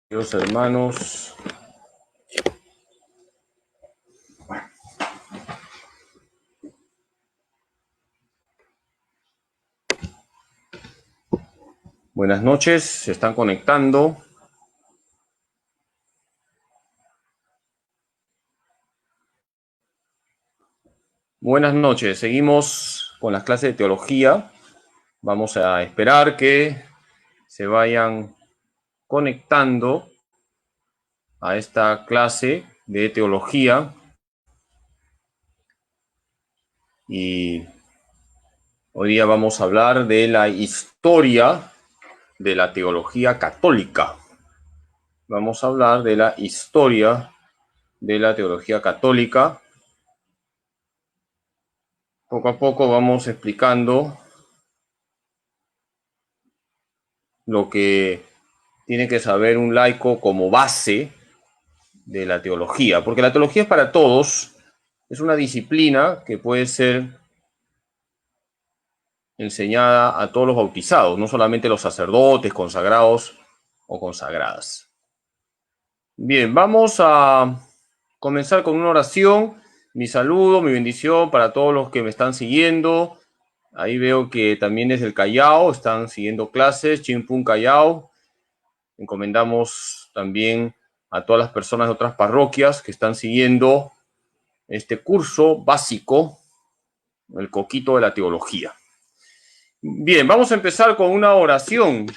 Queridos hermanos, buenas noches, se están conectando. Buenas noches, seguimos con las clases de teología. Vamos a esperar que se vayan conectando a esta clase de teología. Y hoy día vamos a hablar de la historia de la teología católica. Vamos a hablar de la historia de la teología católica. Poco a poco vamos explicando lo que tiene que saber un laico como base de la teología, porque la teología es para todos, es una disciplina que puede ser enseñada a todos los bautizados, no solamente los sacerdotes, consagrados o consagradas. Bien, vamos a comenzar con una oración. Mi saludo, mi bendición para todos los que me están siguiendo. Ahí veo que también desde el Callao están siguiendo clases, Chimpún Callao. Encomendamos también a todas las personas de otras parroquias que están siguiendo este curso básico, el coquito de la teología. Bien, vamos a empezar con una oración.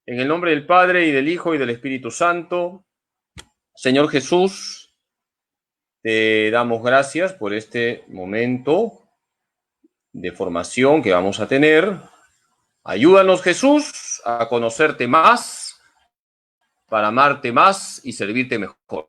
En el nombre del Padre, y del Hijo, y del Espíritu Santo. Señor Jesús, te damos gracias por este momento de formación que vamos a tener. Ayúdanos, Jesús, a conocerte más, para amarte más y servirte mejor.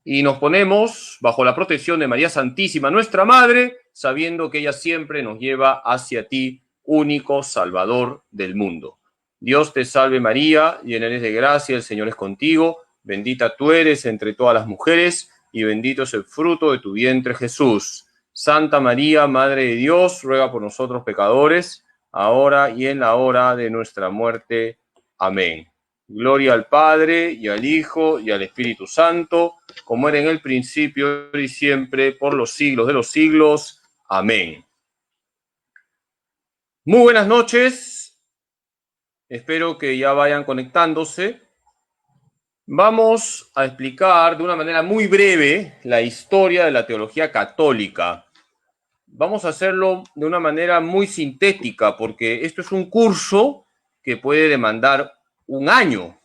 Y nos ponemos bajo la protección de María Santísima, nuestra Madre, sabiendo que ella siempre nos lleva hacia ti, único Salvador del mundo. Dios te salve María, llena eres de gracia, el Señor es contigo, bendita tú eres entre todas las mujeres, y bendito es el fruto de tu vientre Jesús. Santa María, Madre de Dios, ruega por nosotros pecadores, ahora y en la hora de nuestra muerte. Amén. Gloria al Padre, y al Hijo, y al Espíritu Santo, como era en el principio y siempre, por los siglos de los siglos. Amén. Muy buenas noches. Espero que ya vayan conectándose. Vamos a explicar de una manera muy breve la historia de la teología católica. Vamos a hacerlo de una manera muy sintética, porque esto es un curso que puede demandar un año.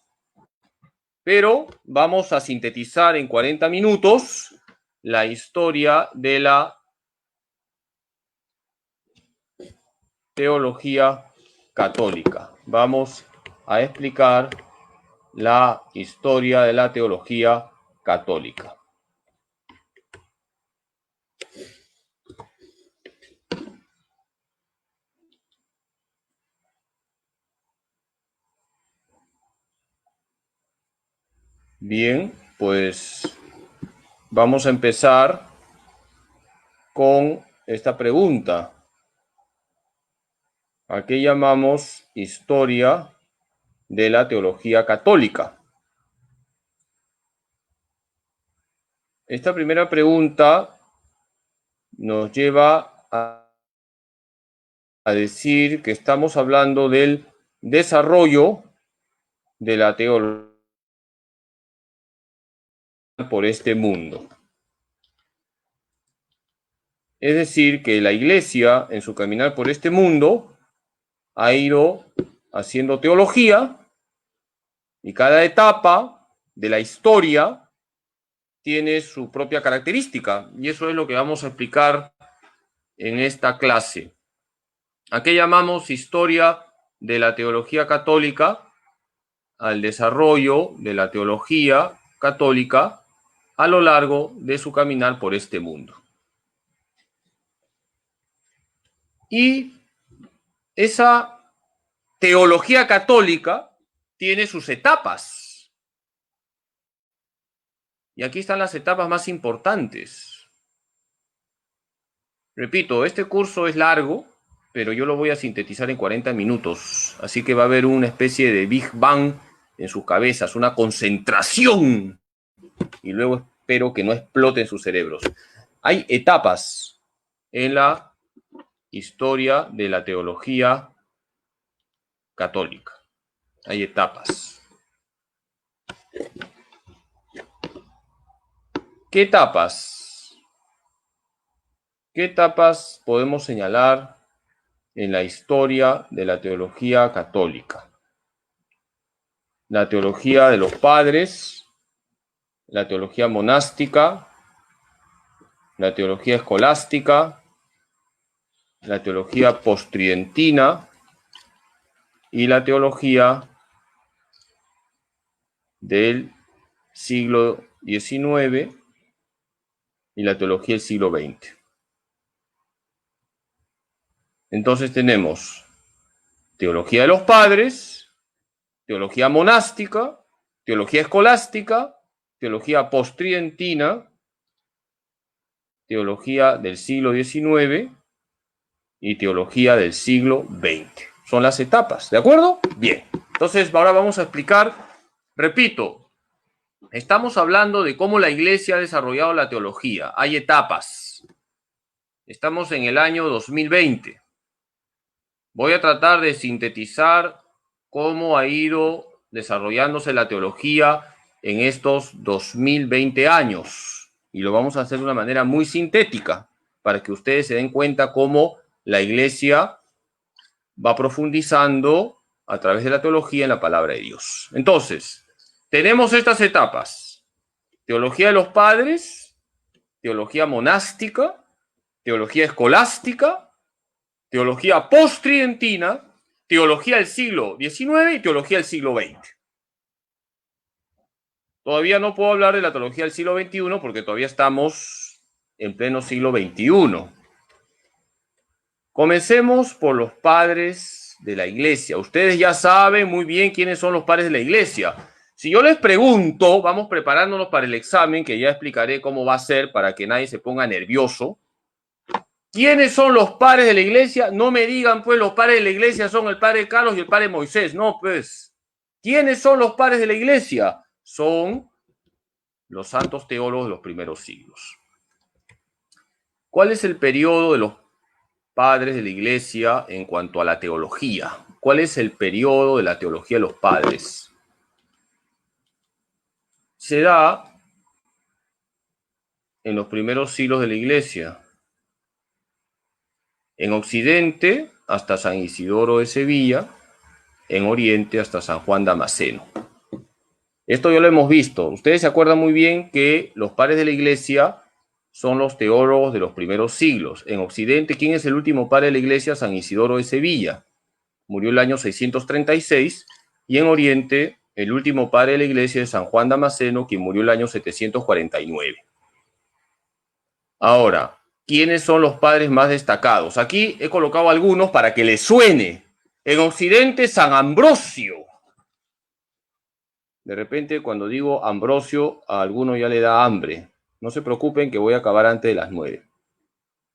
Pero vamos a sintetizar en 40 minutos la historia de la teología católica. Vamos a explicar la historia de la teología católica. Bien, pues vamos a empezar con esta pregunta. ¿A qué llamamos historia de la teología católica? Esta primera pregunta nos lleva a decir que estamos hablando del desarrollo de la teología por este mundo. Es decir, que la Iglesia, en su caminar por este mundo, ha ido haciendo teología, y cada etapa de la historia tiene su propia característica, y eso es lo que vamos a explicar en esta clase. ¿A qué llamamos historia de la teología católica? Al desarrollo de la teología católica a lo largo de su caminar por este mundo. Y esa teología católica tiene sus etapas. Y aquí están las etapas más importantes. Repito, este curso es largo, pero yo lo voy a sintetizar en 40 minutos. Así que va a haber una especie de Big Bang en sus cabezas, una concentración, y luego espero que no exploten sus cerebros. Hay etapas en la historia de la teología católica. Hay etapas. ¿Qué etapas? ¿Qué etapas podemos señalar en la historia de la teología católica? La teología de los padres, la teología monástica, la teología escolástica, la teología postridentina y la teología del siglo XIX y la teología del siglo XX. Entonces tenemos teología de los padres, teología monástica, teología escolástica, teología postridentina, teología del siglo XIX y teología del siglo XX. Son las etapas, ¿de acuerdo? Bien, entonces ahora vamos a explicar, repito, estamos hablando de cómo la Iglesia ha desarrollado la teología. Hay etapas. Estamos en el año 2020. Voy a tratar de sintetizar cómo ha ido desarrollándose la teología en estos 2020 años. Y lo vamos a hacer de una manera muy sintética para que ustedes se den cuenta cómo la Iglesia va profundizando a través de la teología en la palabra de Dios. Entonces, tenemos estas etapas. Teología de los padres, teología monástica, teología escolástica, teología postridentina, teología del siglo XIX y teología del siglo XX. Todavía no puedo hablar de la teología del siglo XXI porque todavía estamos en pleno siglo XXI. Comencemos por los padres de la Iglesia. Ustedes ya saben muy bien quiénes son los padres de la Iglesia. Si yo les pregunto, vamos preparándonos para el examen, que ya explicaré cómo va a ser para que nadie se ponga nervioso. ¿Quiénes son los padres de la Iglesia? No me digan, pues, los padres de la Iglesia son el padre Carlos y el padre Moisés. No, pues. ¿Quiénes son los padres de la Iglesia? Son los santos teólogos de los primeros siglos. ¿Cuál es el periodo de los padres de la Iglesia en cuanto a la teología? ¿Cuál es el periodo de la teología de los padres? Se da en los primeros siglos de la Iglesia. En Occidente, hasta San Isidoro de Sevilla. En Oriente, hasta San Juan Damasceno. Esto ya lo hemos visto. Ustedes se acuerdan muy bien que los padres de la Iglesia son los teólogos de los primeros siglos. En Occidente, ¿quién es el último padre de la Iglesia? San Isidoro de Sevilla. Murió el año 636. Y en Oriente, el último padre de la Iglesia es San Juan Damasceno, quien murió el año 749. Ahora, ¿quiénes son los padres más destacados? Aquí he colocado algunos para que les suene. En Occidente, San Ambrosio. De repente, cuando digo Ambrosio, a alguno ya le da hambre. No se preocupen que voy a acabar antes de las 9.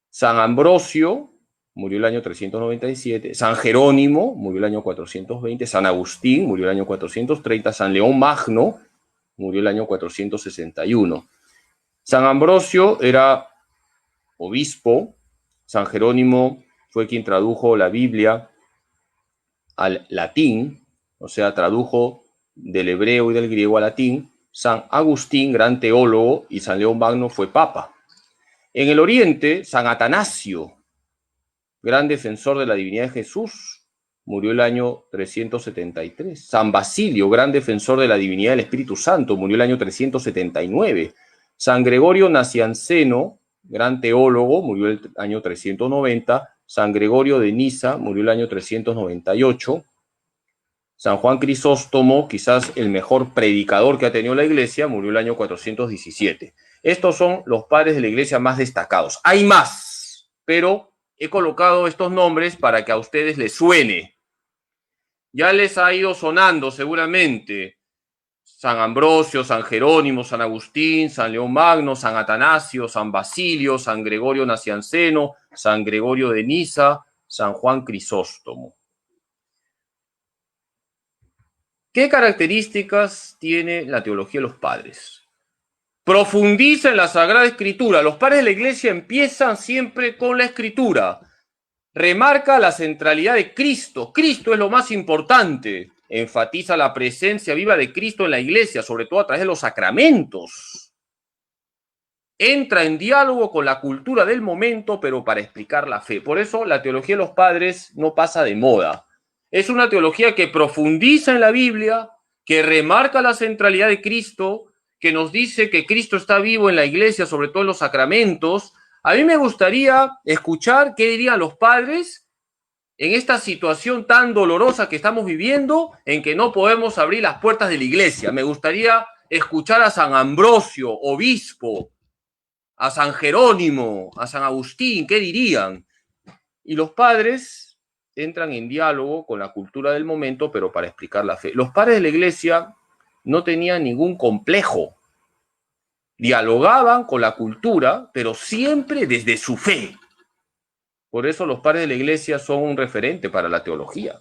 San Ambrosio murió el año 397. San Jerónimo murió el año 420. San Agustín murió el año 430. San León Magno murió el año 461. San Ambrosio era obispo. San Jerónimo fue quien tradujo la Biblia al latín, o sea, tradujo del hebreo y del griego al latín. San Agustín, gran teólogo, y San León Magno fue papa. En el Oriente, San Atanasio, gran defensor de la divinidad de Jesús, murió el año 373. San Basilio, gran defensor de la divinidad del Espíritu Santo, murió el año 379. San Gregorio Nacianceno, gran teólogo, murió el año 390. San Gregorio de Niza murió el año 398. San Juan Crisóstomo, quizás el mejor predicador que ha tenido la Iglesia, murió el año 417. Estos son los padres de la Iglesia más destacados. Hay más, pero he colocado estos nombres para que a ustedes les suene. Ya les ha ido sonando seguramente San Ambrosio, San Jerónimo, San Agustín, San León Magno, San Atanasio, San Basilio, San Gregorio Nacianceno, San Gregorio de Niza, San Juan Crisóstomo. ¿Qué características tiene la teología de los padres? Profundiza en la Sagrada Escritura. Los padres de la Iglesia empiezan siempre con la Escritura. Remarca la centralidad de Cristo. Cristo es lo más importante. Enfatiza la presencia viva de Cristo en la Iglesia, sobre todo a través de los sacramentos. Entra en diálogo con la cultura del momento, pero para explicar la fe. Por eso la teología de los padres no pasa de moda. Es una teología que profundiza en la Biblia, que remarca la centralidad de Cristo, que nos dice que Cristo está vivo en la iglesia, sobre todo en los sacramentos. A mí me gustaría escuchar qué dirían los padres en esta situación tan dolorosa que estamos viviendo, en que no podemos abrir las puertas de la iglesia. Me gustaría escuchar a San Ambrosio, obispo, a San Jerónimo, a San Agustín, ¿qué dirían? Y los padres entran en diálogo con la cultura del momento, pero para explicar la fe. Los padres de la iglesia no tenían ningún complejo. Dialogaban con la cultura, pero siempre desde su fe. Por eso los padres de la iglesia son un referente para la teología.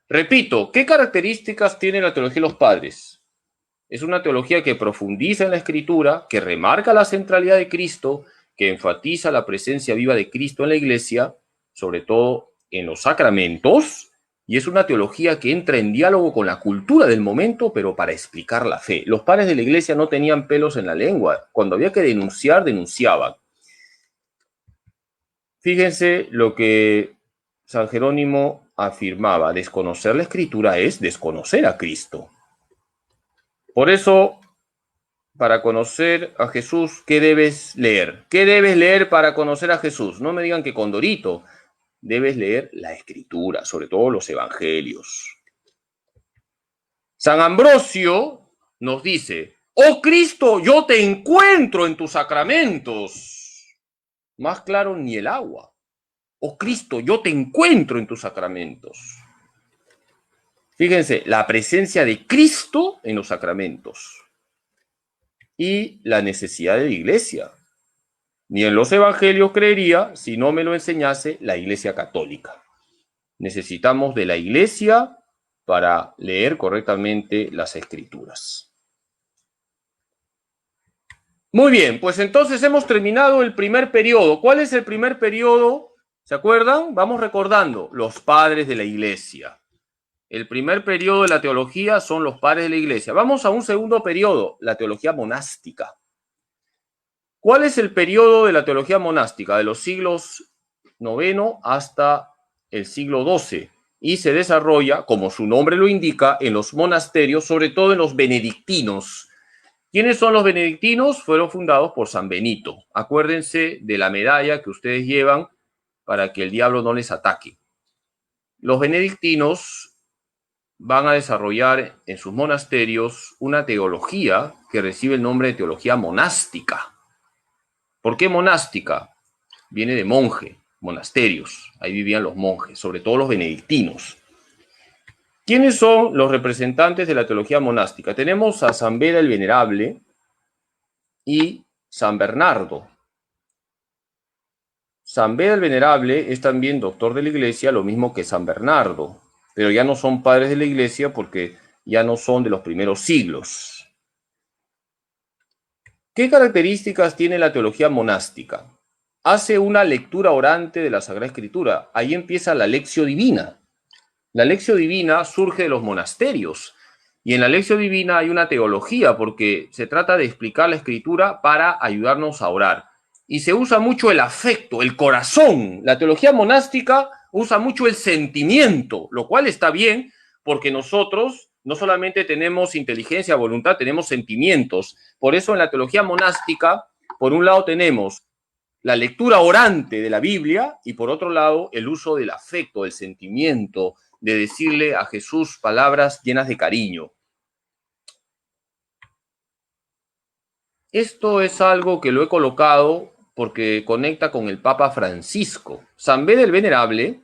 Repito, ¿qué características tiene la teología de los padres? Es una teología que profundiza en la Escritura, que remarca la centralidad de Cristo, que enfatiza la presencia viva de Cristo en la iglesia, sobre todo en los sacramentos, y es una teología que entra en diálogo con la cultura del momento, pero para explicar la fe. Los padres de la iglesia no tenían pelos en la lengua. Cuando había que denunciar, denunciaban. Fíjense lo que San Jerónimo afirmaba: desconocer la Escritura es desconocer a Cristo. Por eso, para conocer a Jesús, ¿qué debes leer? ¿Qué debes leer para conocer a Jesús? No me digan que Condorito. Debes leer la Escritura, sobre todo los Evangelios. San Ambrosio nos dice: oh Cristo, yo te encuentro en tus sacramentos. Más claro ni el agua. Oh Cristo, yo te encuentro en tus sacramentos. Fíjense, la presencia de Cristo en los sacramentos y la necesidad de la iglesia. Ni en los evangelios creería si no me lo enseñase la Iglesia Católica. Necesitamos de la iglesia para leer correctamente las Escrituras. Muy bien, pues entonces hemos terminado el primer periodo. ¿Cuál es el primer periodo? ¿Se acuerdan? Vamos recordando: los padres de la iglesia. El primer periodo de la teología son los padres de la iglesia. Vamos a un segundo periodo, la teología monástica. ¿Cuál es el periodo de la teología monástica? De los siglos IX hasta el siglo XII. Y se desarrolla, como su nombre lo indica, en los monasterios, sobre todo en los benedictinos. ¿Quiénes son los benedictinos? Fueron fundados por San Benito. Acuérdense de la medalla que ustedes llevan para que el diablo no les ataque. Los benedictinos van a desarrollar en sus monasterios una teología que recibe el nombre de teología monástica. ¿Por qué monástica? Viene de monje, monasterios. Ahí vivían los monjes, sobre todo los benedictinos. ¿Quiénes son los representantes de la teología monástica? Tenemos a San Beda el Venerable y San Bernardo. San Beda el Venerable es también doctor de la iglesia, lo mismo que San Bernardo, pero ya no son padres de la iglesia porque ya no son de los primeros siglos. ¿Qué características tiene la teología monástica? Hace una lectura orante de la Sagrada Escritura. Ahí empieza la Lectio Divina. La Lectio Divina surge de los monasterios. Y en la Lectio Divina hay una teología, porque se trata de explicar la Escritura para ayudarnos a orar. Y se usa mucho el afecto, el corazón. La teología monástica usa mucho el sentimiento, lo cual está bien, porque nosotros no solamente tenemos inteligencia, voluntad, tenemos sentimientos. Por eso en la teología monástica, por un lado tenemos la lectura orante de la Biblia y por otro lado el uso del afecto, del sentimiento, de decirle a Jesús palabras llenas de cariño. Esto es algo que lo he colocado porque conecta con el Papa Francisco. San Beda el Venerable,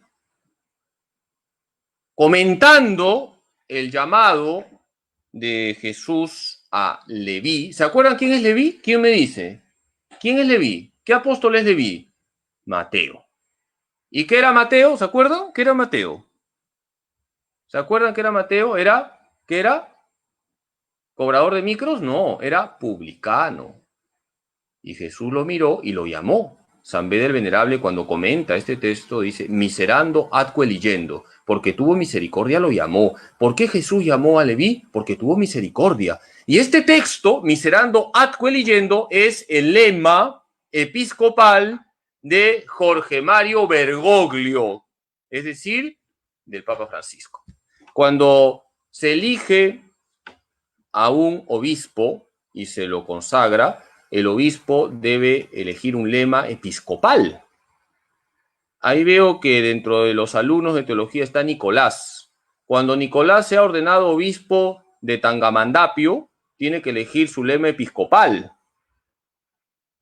comentando el llamado de Jesús a Leví. ¿Se acuerdan quién es Leví? ¿Quién me dice? ¿Quién es Leví? ¿Qué apóstol es Leví? Mateo. ¿Y qué era Mateo? ¿Se acuerdan? ¿Qué era Mateo? ¿Se acuerdan que era Mateo? ¿Qué era? ¿Cobrador de micros? No, era publicano. Y Jesús lo miró y lo llamó. San Beda el Venerable, cuando comenta este texto, dice, miserando atque leyendo, porque tuvo misericordia lo llamó. ¿Por qué Jesús llamó a Leví? Porque tuvo misericordia. Y este texto, miserando atque leyendo, es el lema episcopal de Jorge Mario Bergoglio, es decir, del Papa Francisco. Cuando se elige a un obispo y se lo consagra, el obispo debe elegir un lema episcopal. Ahí veo que dentro de los alumnos de teología está Nicolás. Cuando Nicolás sea ordenado obispo de Tangamandapio, tiene que elegir su lema episcopal.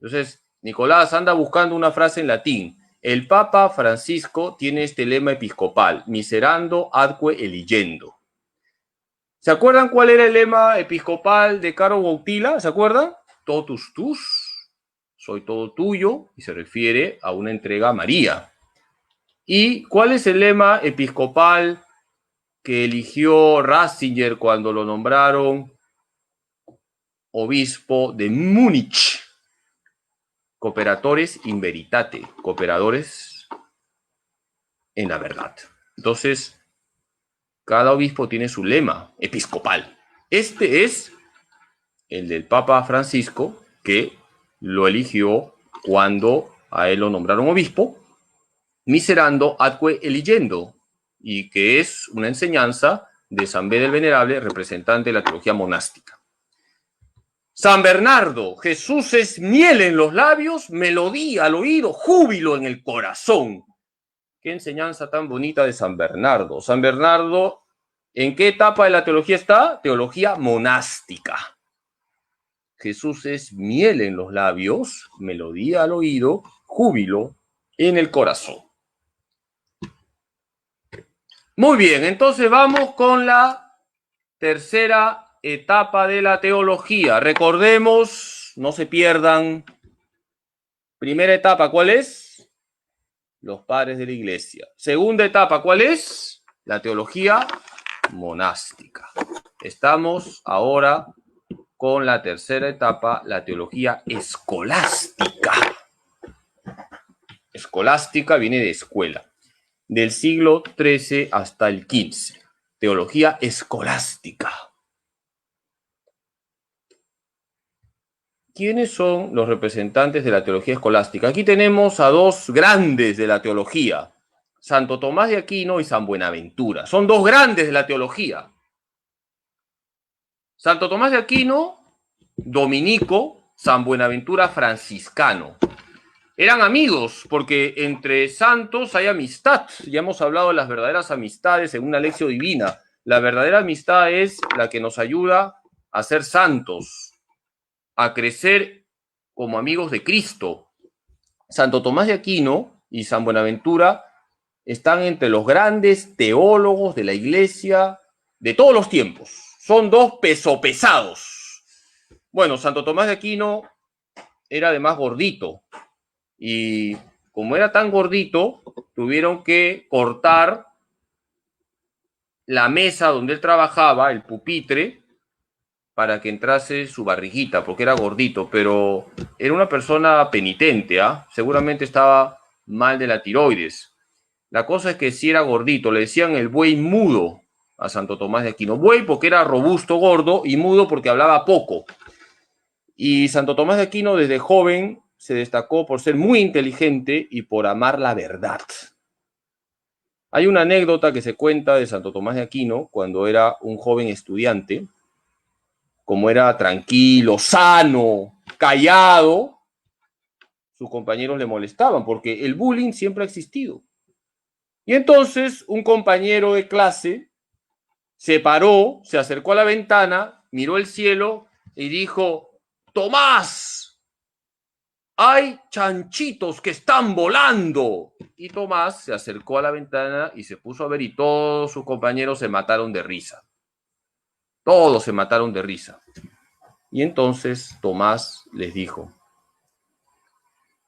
Entonces, Nicolás anda buscando una frase en latín. El Papa Francisco tiene este lema episcopal, miserando adque eligendo. ¿Se acuerdan cuál era el lema episcopal de Caro Bautila? ¿Se acuerdan? Totus tus, soy todo tuyo, y se refiere a una entrega a María. ¿Y cuál es el lema episcopal que eligió Ratzinger cuando lo nombraron obispo de Múnich? Cooperatores in veritate, cooperadores en la verdad. Entonces, cada obispo tiene su lema episcopal. Este es el del Papa Francisco, que lo eligió cuando a él lo nombraron obispo, miserando atque eligendo, y que es una enseñanza de San Beda el Venerable, representante de la teología monástica. San Bernardo, Jesús es miel en los labios, melodía al oído, júbilo en el corazón. Qué enseñanza tan bonita de San Bernardo. San Bernardo, ¿en qué etapa de la teología está? Teología monástica. Jesús es miel en los labios, melodía al oído, júbilo en el corazón. Muy bien, entonces vamos con la tercera etapa de la teología. Recordemos, no se pierdan. Primera etapa, ¿cuál es? Los padres de la iglesia. Segunda etapa, ¿cuál es? La teología monástica. Estamos ahora con la tercera etapa, la teología escolástica. Escolástica viene de escuela, del siglo XIII hasta el XV. Teología escolástica. ¿Quiénes son los representantes de la teología escolástica? Aquí tenemos a dos grandes de la teología, Santo Tomás de Aquino y San Buenaventura. Son dos grandes de la teología. Santo Tomás de Aquino, dominico, San Buenaventura, franciscano. Eran amigos, porque entre santos hay amistad. Ya hemos hablado de las verdaderas amistades en una lección divina. La verdadera amistad es la que nos ayuda a ser santos, a crecer como amigos de Cristo. Santo Tomás de Aquino y San Buenaventura están entre los grandes teólogos de la iglesia de todos los tiempos. Son dos pesopesados. Bueno, Santo Tomás de Aquino era además gordito. Y como era tan gordito, tuvieron que cortar la mesa donde él trabajaba, el pupitre, para que entrase su barriguita, porque era gordito, pero era una persona penitente, ¿eh? Seguramente estaba mal de la tiroides. La cosa es que sí era gordito, le decían el buey mudo a Santo Tomás de Aquino. Buey porque era robusto, gordo, y mudo porque hablaba poco. Y Santo Tomás de Aquino desde joven se destacó por ser muy inteligente y por amar la verdad. Hay una anécdota que se cuenta de Santo Tomás de Aquino cuando era un joven estudiante. Como era tranquilo, sano, callado, sus compañeros le molestaban porque el bullying siempre ha existido. Y entonces un compañero de clase se paró, se acercó a la ventana, miró el cielo y dijo: Tomás, hay chanchitos que están volando. Y Tomás se acercó a la ventana y se puso a ver, y todos sus compañeros se mataron de risa. Todos se mataron de risa. Y entonces Tomás les dijo: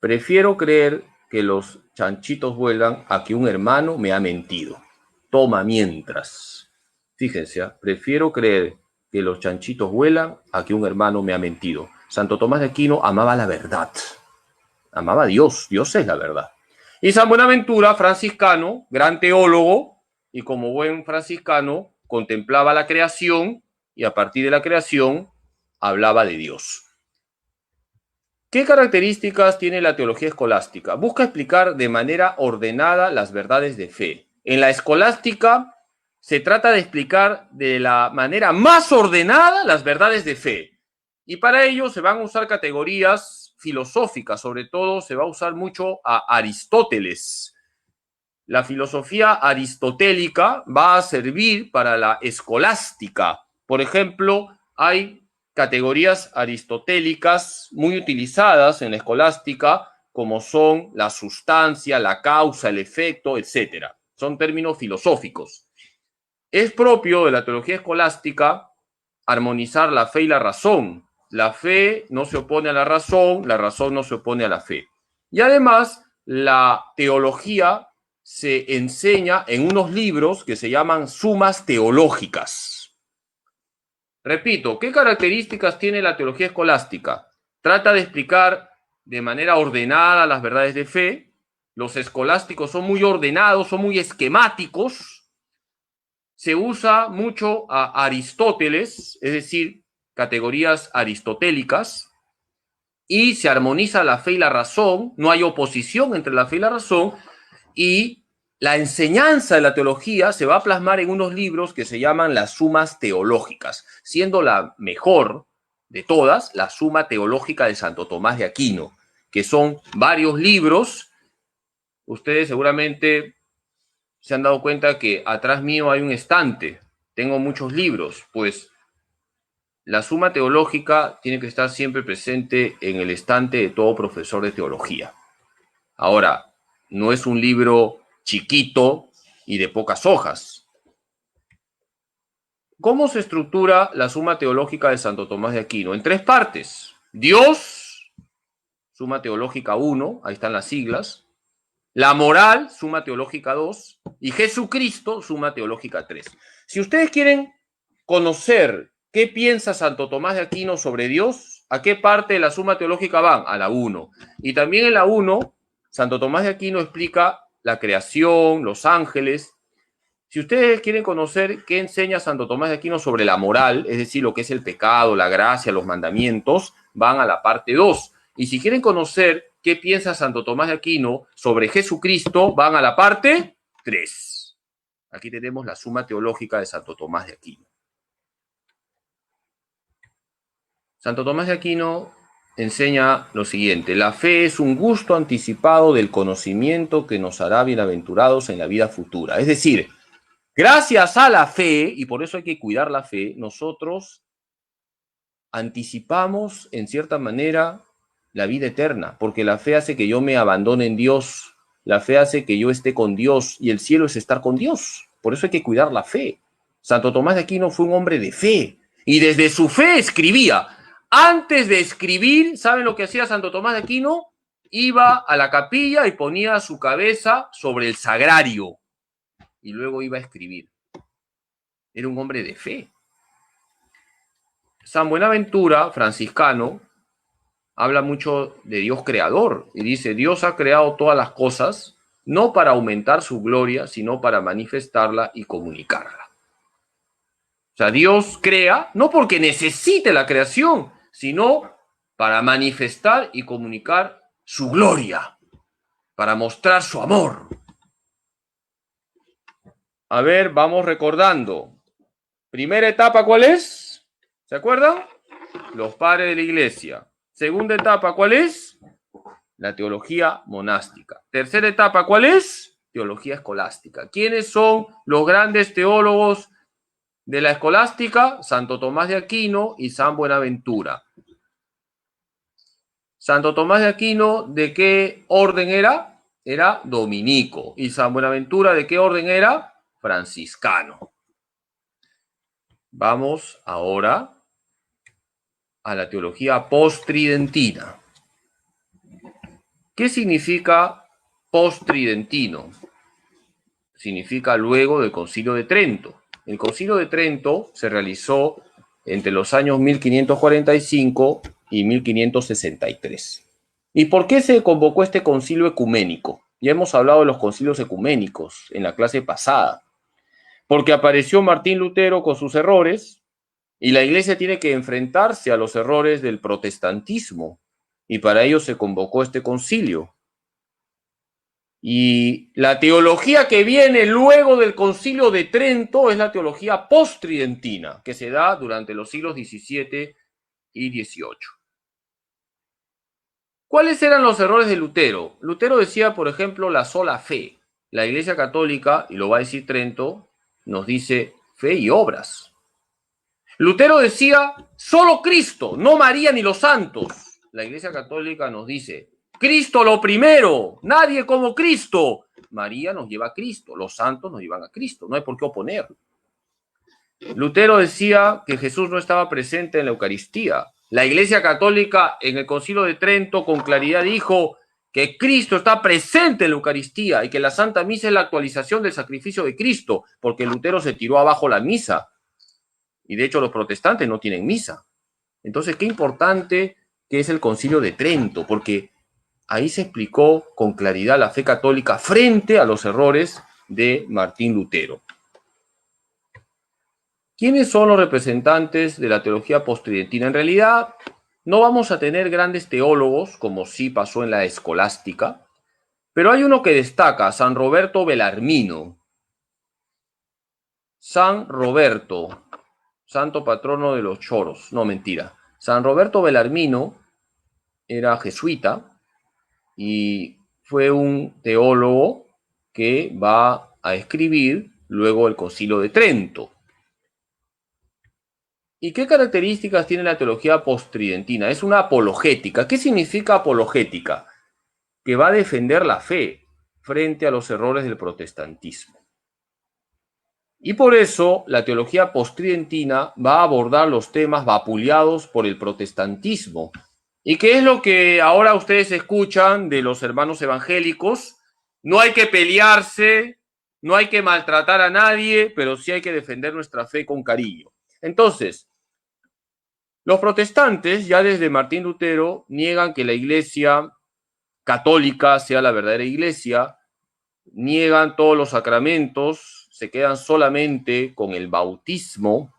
prefiero creer que los chanchitos vuelan a que un hermano me ha mentido. Toma mientras. Fíjense, prefiero creer que los chanchitos vuelan a que un hermano me ha mentido. Santo Tomás de Aquino amaba la verdad. Amaba a Dios. Dios es la verdad. Y San Buenaventura, franciscano, gran teólogo, y como buen franciscano, contemplaba la creación y a partir de la creación hablaba de Dios. ¿Qué características tiene la teología escolástica? Busca explicar de manera ordenada las verdades de fe. En la escolástica se trata de explicar de la manera más ordenada las verdades de fe. Y para ello se van a usar categorías filosóficas, sobre todo se va a usar mucho a Aristóteles. La filosofía aristotélica va a servir para la escolástica. Por ejemplo, hay categorías aristotélicas muy utilizadas en la escolástica, como son la sustancia, la causa, el efecto, etc. Son términos filosóficos. Es propio de la teología escolástica armonizar la fe y la razón. La fe no se opone a la razón no se opone a la fe. Y además, la teología se enseña en unos libros que se llaman sumas teológicas. Repito, ¿qué características tiene la teología escolástica? Trata de explicar de manera ordenada las verdades de fe. Los escolásticos son muy ordenados, son muy esquemáticos. Se usa mucho a Aristóteles, es decir, categorías aristotélicas, y se armoniza la fe y la razón, no hay oposición entre la fe y la razón, y la enseñanza de la teología se va a plasmar en unos libros que se llaman las sumas teológicas, siendo la mejor de todas la Suma Teológica de Santo Tomás de Aquino, que son varios libros. Ustedes seguramente se han dado cuenta que atrás mío hay un estante, tengo muchos libros, pues la Suma Teológica tiene que estar siempre presente en el estante de todo profesor de teología. Ahora, no es un libro chiquito y de pocas hojas. ¿Cómo se estructura la Suma Teológica de Santo Tomás de Aquino? En 3 partes. Dios, Suma Teológica 1, ahí están las siglas. La moral, Suma Teológica 2. Y Jesucristo, Suma Teológica 3. Si ustedes quieren conocer qué piensa Santo Tomás de Aquino sobre Dios, ¿a qué parte de la Suma Teológica van? A la 1. Y también en la 1, Santo Tomás de Aquino explica la creación, los ángeles. Si ustedes quieren conocer qué enseña Santo Tomás de Aquino sobre la moral, es decir, lo que es el pecado, la gracia, los mandamientos, van a la parte 2. Y si quieren conocer qué piensa Santo Tomás de Aquino sobre Jesucristo, van a la parte 3. Aquí tenemos la Suma Teológica de Santo Tomás de Aquino. Santo Tomás de Aquino enseña lo siguiente: la fe es un gusto anticipado del conocimiento que nos hará bienaventurados en la vida futura. Es decir, gracias a la fe, y por eso hay que cuidar la fe, nosotros anticipamos en cierta manera la vida eterna, porque la fe hace que yo me abandone en Dios, la fe hace que yo esté con Dios, y el cielo es estar con Dios. Por eso hay que cuidar la fe. Santo Tomás de Aquino fue un hombre de fe, y desde su fe escribía. Antes de escribir, ¿saben lo que hacía Santo Tomás de Aquino? Iba a la capilla y ponía su cabeza sobre el sagrario, y luego iba a escribir. Era un hombre de fe. San Buenaventura, franciscano, habla mucho de Dios creador y dice: Dios ha creado todas las cosas no para aumentar su gloria, sino para manifestarla y comunicarla. O sea, Dios crea no porque necesite la creación, sino para manifestar y comunicar su gloria, para mostrar su amor. A ver, vamos recordando. Primera etapa, ¿cuál es? ¿Se acuerdan? Los padres de la iglesia. Segunda etapa, ¿cuál es? La teología monástica. Tercera etapa, ¿cuál es? Teología escolástica. ¿Quiénes son los grandes teólogos de la escolástica? Santo Tomás de Aquino y San Buenaventura. Santo Tomás de Aquino, ¿de qué orden era? Era dominico. ¿Y San Buenaventura, de qué orden era? Franciscano. Vamos ahora a la teología postridentina. ¿Qué significa postridentino? Significa luego del Concilio de Trento. El Concilio de Trento se realizó entre los años 1545 y 1563. ¿Y por qué se convocó este concilio ecuménico? Ya hemos hablado de los concilios ecuménicos en la clase pasada. Porque apareció Martín Lutero con sus errores y la Iglesia tiene que enfrentarse a los errores del protestantismo. Y para ello se convocó este concilio. Y la teología que viene luego del Concilio de Trento es la teología post-tridentina, que se da durante los siglos XVII y XVIII. ¿Cuáles eran los errores de Lutero? Lutero decía, por ejemplo, la sola fe. La Iglesia Católica, y lo va a decir Trento, nos dice fe y obras. Lutero decía, solo Cristo, no María ni los santos. La Iglesia Católica nos dice, Cristo lo primero, nadie como Cristo. María nos lleva a Cristo, los santos nos llevan a Cristo, no hay por qué oponer. Lutero decía que Jesús no estaba presente en la Eucaristía. La Iglesia Católica en el Concilio de Trento con claridad dijo que Cristo está presente en la Eucaristía y que la Santa Misa es la actualización del sacrificio de Cristo, porque Lutero se tiró abajo la misa. Y de hecho los protestantes no tienen misa. Entonces, qué importante que es el Concilio de Trento, porque ahí se explicó con claridad la fe católica frente a los errores de Martín Lutero. ¿Quiénes son los representantes de la teología postridentina? En realidad, no vamos a tener grandes teólogos, como sí pasó en la escolástica, pero hay uno que destaca, San Roberto Belarmino. San Roberto, santo patrono de los choros. No, mentira. San Roberto Belarmino era jesuita y fue un teólogo que va a escribir luego el Concilio de Trento. ¿Y qué características tiene la teología postridentina? Es una apologética. ¿Qué significa apologética? Que va a defender la fe frente a los errores del protestantismo. Y por eso la teología postridentina va a abordar los temas vapuleados por el protestantismo. ¿Y qué es lo que ahora ustedes escuchan de los hermanos evangélicos? No hay que pelearse, no hay que maltratar a nadie, pero sí hay que defender nuestra fe con cariño. Entonces, los protestantes, ya desde Martín Lutero, niegan que la Iglesia católica sea la verdadera Iglesia, niegan todos los sacramentos, se quedan solamente con el bautismo,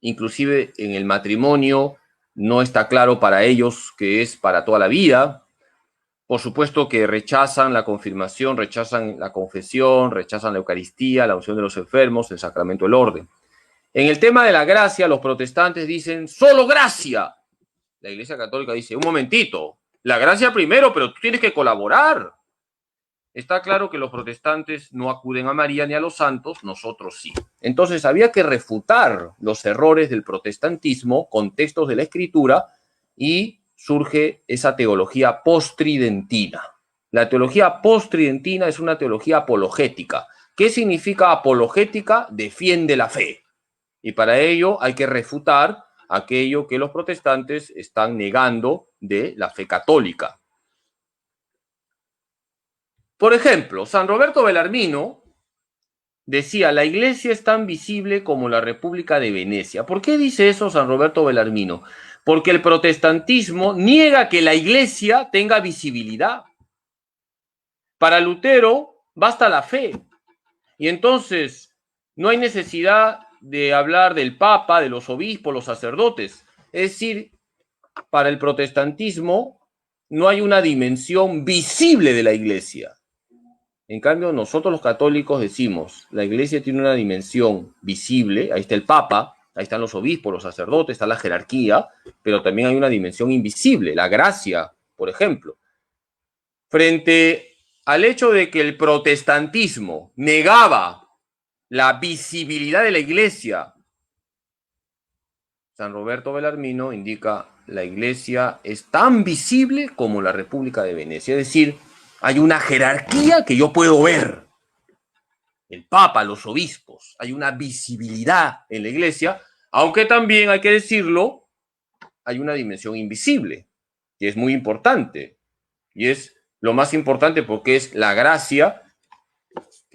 inclusive en el matrimonio no está claro para ellos que es para toda la vida. Por supuesto que rechazan la confirmación, rechazan la confesión, rechazan la Eucaristía, la unción de los enfermos, el sacramento del orden. En el tema de la gracia, los protestantes dicen, solo gracia. La Iglesia Católica dice, un momentito, la gracia primero, pero tú tienes que colaborar. Está claro que los protestantes no acuden a María ni a los santos, nosotros sí. Entonces había que refutar los errores del protestantismo con textos de la Escritura y surge esa teología postridentina. La teología postridentina es una teología apologética. ¿Qué significa apologética? Defiende la fe. Y para ello hay que refutar aquello que los protestantes están negando de la fe católica. Por ejemplo, San Roberto Belarmino decía, la Iglesia es tan visible como la República de Venecia. ¿Por qué dice eso San Roberto Belarmino? Porque el protestantismo niega que la Iglesia tenga visibilidad. Para Lutero basta la fe. Y entonces no hay necesidad de hablar del Papa, de los obispos, los sacerdotes. Es decir, para el protestantismo no hay una dimensión visible de la Iglesia. En cambio, nosotros los católicos decimos, la Iglesia tiene una dimensión visible, ahí está el Papa, ahí están los obispos, los sacerdotes, está la jerarquía, pero también hay una dimensión invisible, la gracia, por ejemplo. Frente al hecho de que el protestantismo negaba la visibilidad de la Iglesia, San Roberto Belarmino indica, la Iglesia es tan visible como la República de Venecia, es decir, hay una jerarquía que yo puedo ver. El Papa, los obispos, hay una visibilidad en la Iglesia, aunque también hay que decirlo, hay una dimensión invisible, que es muy importante, y es lo más importante porque es la gracia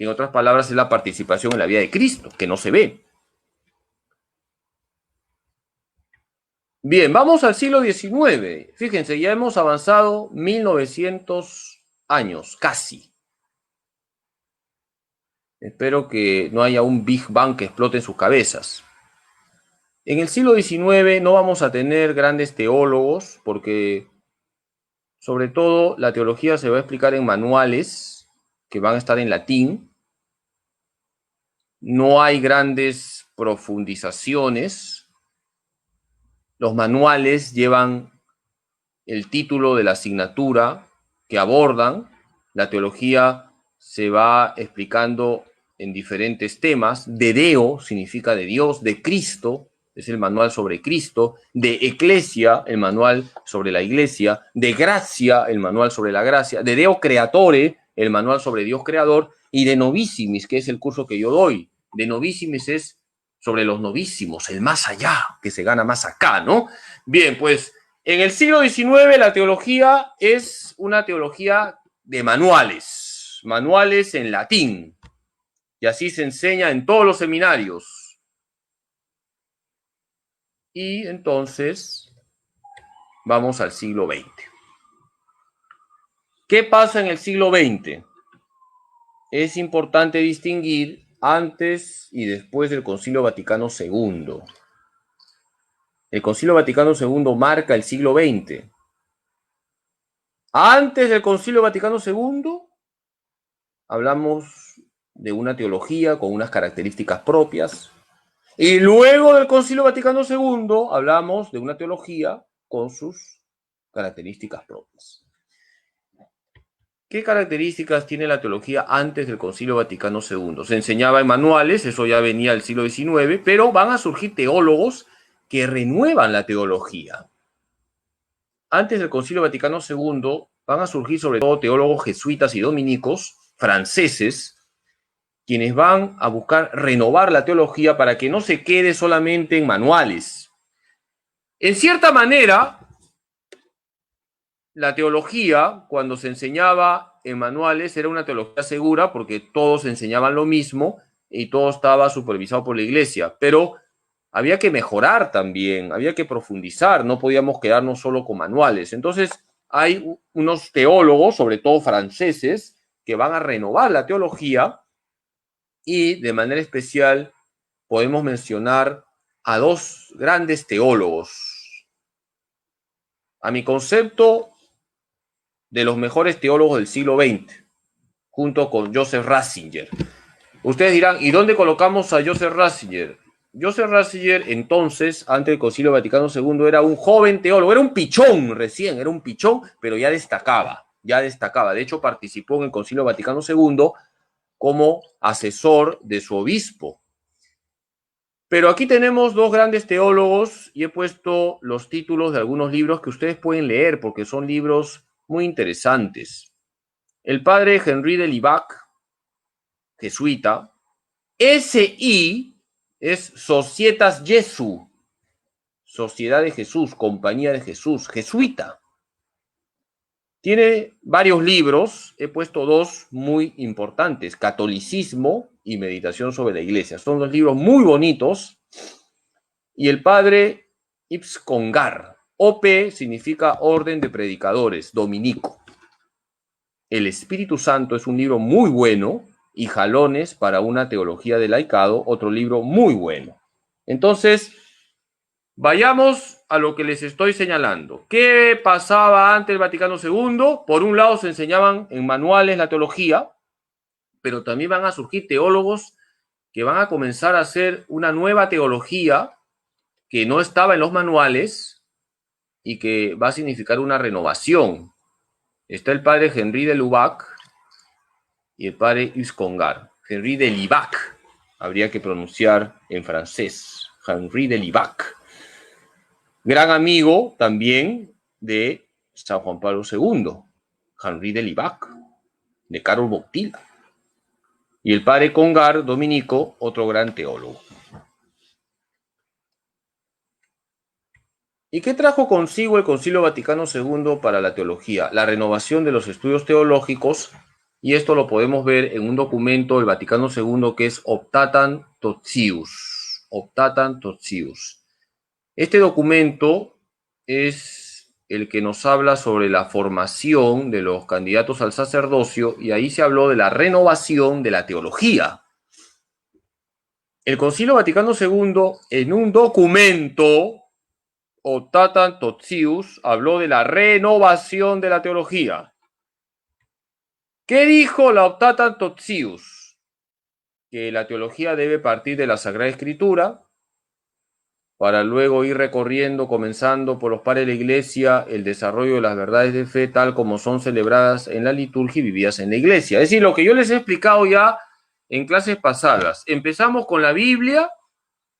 que en otras palabras es la participación en la vida de Cristo, que no se ve. Bien, vamos al siglo XIX. Fíjense, ya hemos avanzado 1900 años, casi. Espero que no haya un Big Bang que explote en sus cabezas. En el siglo XIX no vamos a tener grandes teólogos porque, sobre todo, la teología se va a explicar en manuales que van a estar en latín. No hay grandes profundizaciones. Los manuales llevan el título de la asignatura que abordan. La teología se va explicando en diferentes temas. De Deo significa de Dios, de Cristo es el manual sobre Cristo, de Ecclesia, el manual sobre la iglesia, de Gracia, el manual sobre la gracia, de Deo Creatore, el manual sobre Dios creador, y de Novissimis, que es el curso que yo doy. De Novissimis es sobre los novísimos, el más allá, que se gana más acá, ¿no? Bien, pues en el siglo XIX la teología es una teología de manuales, manuales en latín, y así se enseña en todos los seminarios. Y entonces vamos al siglo XX. ¿Qué pasa en el siglo XX? Es importante distinguir antes y después del Concilio Vaticano II. El Concilio Vaticano II marca el siglo XX. Antes del Concilio Vaticano II, hablamos de una teología con unas características propias. Y luego del Concilio Vaticano II, hablamos de una teología con sus características propias. ¿Qué características tiene la teología antes del Concilio Vaticano II? Se enseñaba en manuales, eso ya venía del siglo XIX, pero van a surgir teólogos que renuevan la teología. Antes del Concilio Vaticano II van a surgir sobre todo teólogos jesuitas y dominicos, franceses, quienes van a buscar renovar la teología para que no se quede solamente en manuales. En cierta manera, la teología, cuando se enseñaba en manuales, era una teología segura porque todos enseñaban lo mismo y todo estaba supervisado por la iglesia, pero había que mejorar también, había que profundizar, no podíamos quedarnos solo con manuales. Entonces, hay unos teólogos, sobre todo franceses, que van a renovar la teología y de manera especial podemos mencionar a dos grandes teólogos. A mi concepto, de los mejores teólogos del siglo XX, junto con Joseph Ratzinger. Ustedes dirán, ¿y dónde colocamos a Joseph Ratzinger? Joseph Ratzinger, entonces, antes del Concilio Vaticano II, era un joven teólogo, era un pichón recién, era un pichón, pero ya destacaba, ya destacaba. De hecho, participó en el Concilio Vaticano II como asesor de su obispo. Pero aquí tenemos dos grandes teólogos y he puesto los títulos de algunos libros que ustedes pueden leer porque son libros muy interesantes. El padre Henri de Libac, jesuita. SI es Societas Jesu, Sociedad de Jesús, Compañía de Jesús, jesuita. Tiene varios libros, he puesto dos muy importantes, Catolicismo y Meditación sobre la Iglesia. Son dos libros muy bonitos. Y el padre Ibs Congar, OP significa Orden de Predicadores, dominico. El Espíritu Santo es un libro muy bueno y Jalones para una teología del laicado, otro libro muy bueno. Entonces, vayamos a lo que les estoy señalando. ¿Qué pasaba antes del Vaticano II? Por un lado se enseñaban en manuales la teología, pero también van a surgir teólogos que van a comenzar a hacer una nueva teología que no estaba en los manuales y que va a significar una renovación. Está el padre Henri de Lubac y el padre Yves Congar. Henri de Libac, habría que pronunciar en francés. Henri de Libac. Gran amigo también de San Juan Pablo II. Henri de Libac, de Karol Wojtyla. Y el padre Congar, dominico, otro gran teólogo. ¿Y qué trajo consigo el Concilio Vaticano II para la teología? La renovación de los estudios teológicos y esto lo podemos ver en un documento del Vaticano II que es Optatam Totius. Optatam Totius. Este documento es el que nos habla sobre la formación de los candidatos al sacerdocio, y ahí se habló de la renovación de la teología. El Concilio Vaticano II, en un documento, Optatam Totius, habló de la renovación de la teología. ¿Qué dijo la Optatam Totius? Que la teología debe partir de la Sagrada Escritura, para luego ir recorriendo, comenzando por los padres de la Iglesia, el desarrollo de las verdades de fe tal como son celebradas en la liturgia y vividas en la Iglesia. Es decir, lo que yo les he explicado ya en clases pasadas. Empezamos con la Biblia,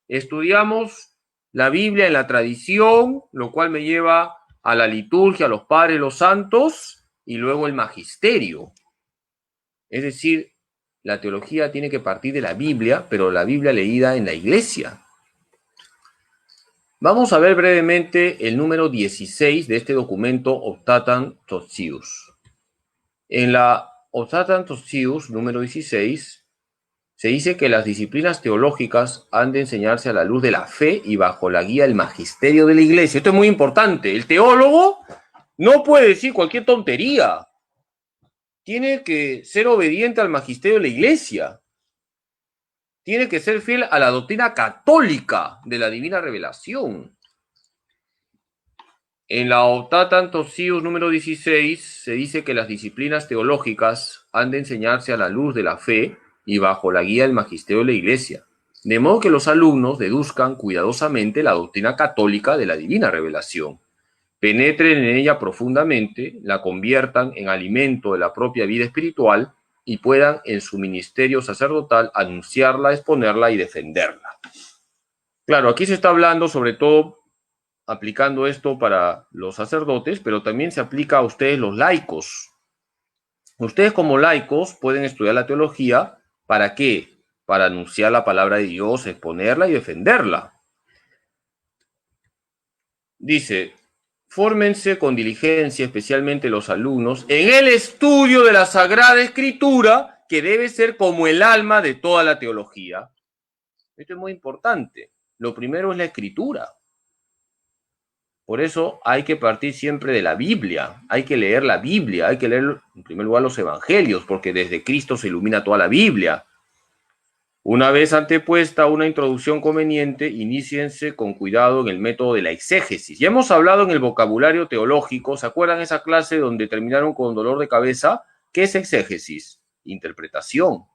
estudiamos la Biblia en la tradición, lo cual me lleva a la liturgia, a los padres, los santos, y luego el magisterio. Es decir, la teología tiene que partir de la Biblia, pero la Biblia leída en la Iglesia. Vamos a ver brevemente el número 16 de este documento Optatam Totius. En la Optatam Totius número 16 se dice que las disciplinas teológicas han de enseñarse a la luz de la fe y bajo la guía del magisterio de la Iglesia. Esto es muy importante. El teólogo no puede decir cualquier tontería. Tiene que ser obediente al magisterio de la Iglesia. Tiene que ser fiel a la doctrina católica de la divina revelación. En la Optatam Totius número 16 se dice que las disciplinas teológicas han de enseñarse a la luz de la fe y bajo la guía del magisterio de la Iglesia, de modo que los alumnos deduzcan cuidadosamente la doctrina católica de la divina revelación, penetren en ella profundamente, la conviertan en alimento de la propia vida espiritual y puedan en su ministerio sacerdotal anunciarla, exponerla y defenderla. Claro, aquí se está hablando sobre todo aplicando esto para los sacerdotes, pero también se aplica a ustedes los laicos. Ustedes como laicos pueden estudiar la teología, ¿para qué? Para anunciar la palabra de Dios, exponerla y defenderla. Dice, fórmense con diligencia, especialmente los alumnos, en el estudio de la Sagrada Escritura, que debe ser como el alma de toda la teología. Esto es muy importante. Lo primero es la Escritura. Por eso hay que partir siempre de la Biblia, hay que leer la Biblia, hay que leer en primer lugar los evangelios, porque desde Cristo se ilumina toda la Biblia. Una vez antepuesta una introducción conveniente, iníciense con cuidado en el método de la exégesis. Ya hemos hablado en el vocabulario teológico, ¿se acuerdan esa clase donde terminaron con dolor de cabeza? ¿Qué es exégesis? Interpretación.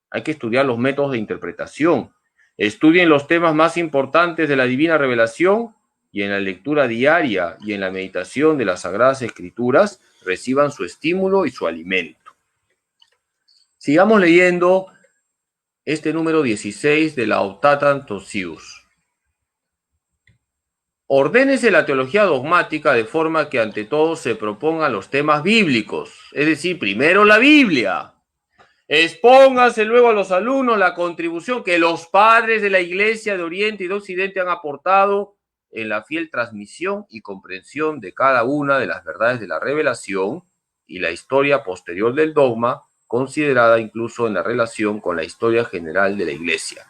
Hay que estudiar los métodos de interpretación. Estudien los temas más importantes de la divina revelación, y en la lectura diaria y en la meditación de las Sagradas Escrituras reciban su estímulo y su alimento. Sigamos leyendo este número 16 de la Optatam Totius. Ordénese la teología dogmática de forma que ante todo se propongan los temas bíblicos, es decir, primero la Biblia. Expóngase luego a los alumnos la contribución que los padres de la Iglesia de Oriente y de Occidente han aportado en la fiel transmisión y comprensión de cada una de las verdades de la revelación y la historia posterior del dogma, considerada incluso en la relación con la historia general de la Iglesia.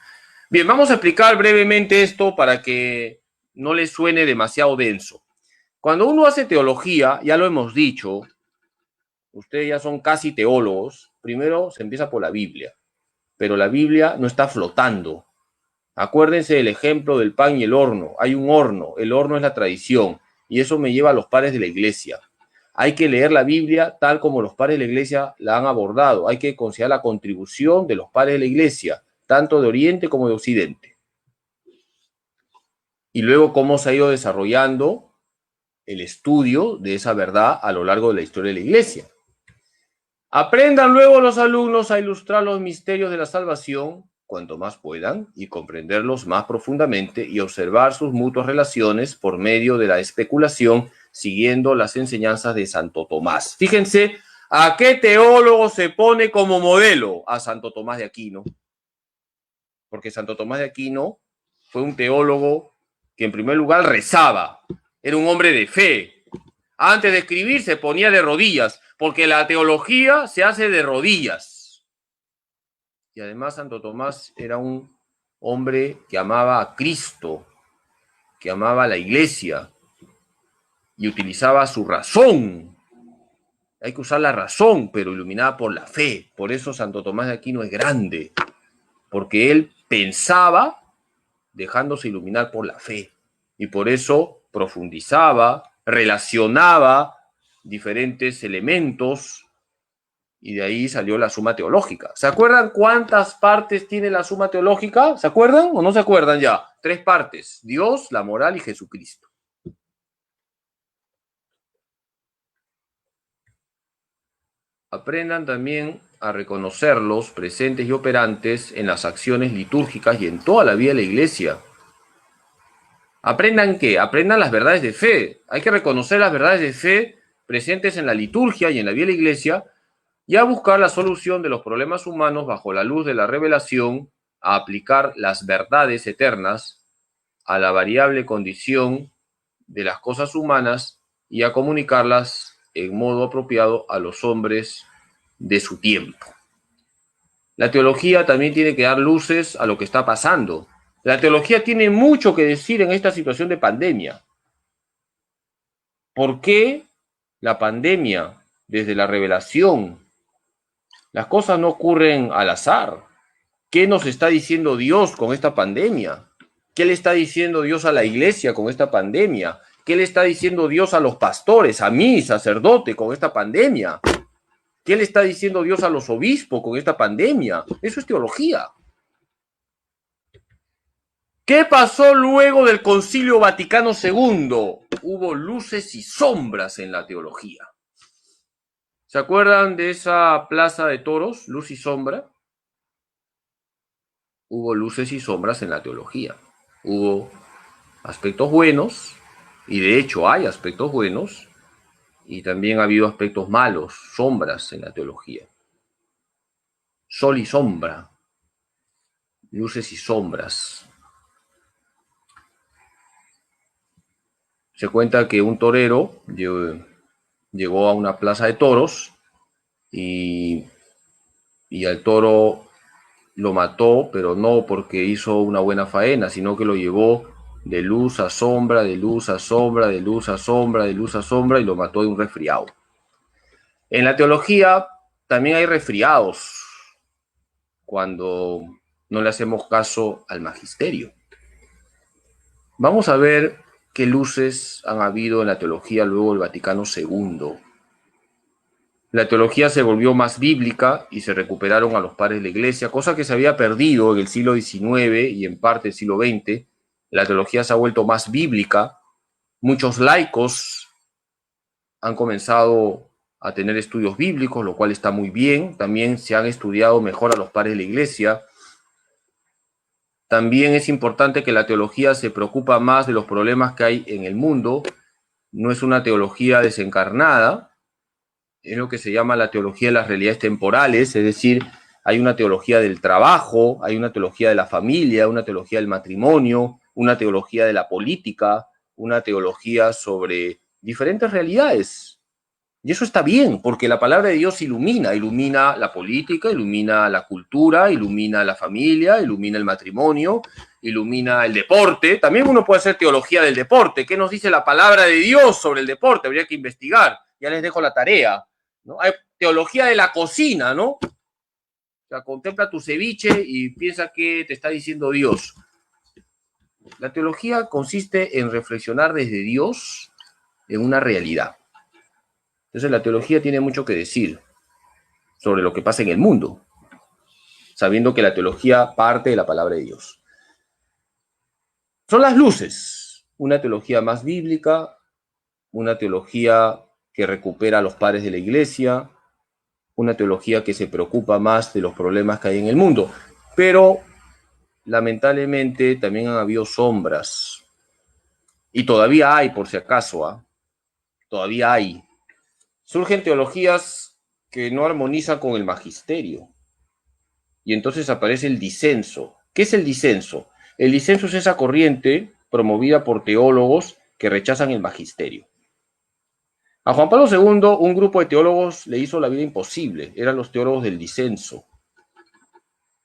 Bien, vamos a explicar brevemente esto para que no les suene demasiado denso. Cuando uno hace teología, ya lo hemos dicho, ustedes ya son casi teólogos, primero se empieza por la Biblia, pero la Biblia no está flotando. Acuérdense del ejemplo del pan y el horno. Hay un horno, el horno es la tradición, y eso me lleva a los padres de la Iglesia. Hay que leer la Biblia tal como los padres de la Iglesia la han abordado. Hay que considerar la contribución de los padres de la Iglesia, tanto de Oriente como de Occidente. Y luego cómo se ha ido desarrollando el estudio de esa verdad a lo largo de la historia de la Iglesia. Aprendan luego los alumnos a ilustrar los misterios de la salvación cuanto más puedan y comprenderlos más profundamente y observar sus mutuas relaciones por medio de la especulación siguiendo las enseñanzas de Santo Tomás. Fíjense a qué teólogo se pone como modelo: a Santo Tomás de Aquino. Porque Santo Tomás de Aquino fue un teólogo que en primer lugar rezaba, era un hombre de fe, Antes de escribir se ponía de rodillas, porque la teología se hace de rodillas. Y además Santo Tomás era un hombre que amaba a Cristo, que amaba a la iglesia y utilizaba su razón. Hay que usar la razón, pero iluminada por la fe. Por eso Santo Tomás de Aquino es grande, porque él pensaba dejándose iluminar por la fe. Y por eso profundizaba, relacionaba diferentes elementos y de ahí salió la Suma Teológica. ¿Se acuerdan cuántas partes tiene la Suma Teológica? ¿Se acuerdan o no se acuerdan ya? 3 partes: Dios, la moral y Jesucristo. Aprendan también a reconocerlos presentes y operantes en las acciones litúrgicas y en toda la vida de la iglesia. ¿Aprendan qué? Aprendan las verdades de fe. Hay que reconocer las verdades de fe presentes en la liturgia y en la vida de la iglesia y a buscar la solución de los problemas humanos bajo la luz de la revelación, a aplicar las verdades eternas a la variable condición de las cosas humanas y a comunicarlas en modo apropiado a los hombres de su tiempo. La teología también tiene que dar luces a lo que está pasando. La teología tiene mucho que decir en esta situación de pandemia. ¿Por qué la pandemia, desde la revelación, las cosas no ocurren al azar? ¿Qué nos está diciendo Dios con esta pandemia? ¿Qué le está diciendo Dios a la iglesia con esta pandemia? ¿Qué le está diciendo Dios a los pastores, a mí, sacerdote, con esta pandemia? ¿Qué le está diciendo Dios a los obispos con esta pandemia? Eso es teología. ¿Qué pasó luego del Concilio Vaticano II? Hubo luces y sombras en la teología. ¿Se acuerdan de esa plaza de toros, luz y sombra? Hubo luces y sombras en la teología. Hubo aspectos buenos, y de hecho hay aspectos buenos, y también ha habido aspectos malos, sombras en la teología. Sol y sombra, luces y sombras. Se cuenta que un torero llegó a una plaza de toros y al toro lo mató, pero no porque hizo una buena faena, sino que lo llevó de luz a sombra, de luz a sombra, de luz a sombra, de luz a sombra, y lo mató de un resfriado. En la teología también hay resfriados cuando no le hacemos caso al magisterio. Vamos a ver qué luces han habido en la teología luego del Vaticano II. La teología se volvió más bíblica y se recuperaron a los padres de la iglesia, cosa que se había perdido en el siglo XIX y en parte del siglo XX. La teología se ha vuelto más bíblica. Muchos laicos han comenzado a tener estudios bíblicos, lo cual está muy bien. También se han estudiado mejor a los padres de la iglesia. También es importante que la teología se preocupa más de los problemas que hay en el mundo. No es una teología desencarnada, es lo que se llama la teología de las realidades temporales, es decir, hay una teología del trabajo, hay una teología de la familia, una teología del matrimonio, una teología de la política, una teología sobre diferentes realidades. Y eso está bien, porque la palabra de Dios ilumina la política, ilumina la cultura, ilumina la familia, ilumina el matrimonio, ilumina el deporte. También uno puede hacer teología del deporte. ¿Qué nos dice la palabra de Dios sobre el deporte? Habría que investigar. Ya les dejo la tarea, ¿no? Hay teología de la cocina, ¿no? O sea, contempla tu ceviche y piensa qué te está diciendo Dios. La teología consiste en reflexionar desde Dios en una realidad. Entonces la teología tiene mucho que decir sobre lo que pasa en el mundo, sabiendo que la teología parte de la palabra de Dios. Son las luces, una teología más bíblica, una teología que recupera a los padres de la iglesia, una teología que se preocupa más de los problemas que hay en el mundo. Pero lamentablemente también han habido sombras, y todavía hay, por si acaso, todavía hay. Surgen teologías que no armonizan con el magisterio. Y entonces aparece el disenso. ¿Qué es el disenso? El disenso es esa corriente promovida por teólogos que rechazan el magisterio. A Juan Pablo II, un grupo de teólogos le hizo la vida imposible. Eran los teólogos del disenso.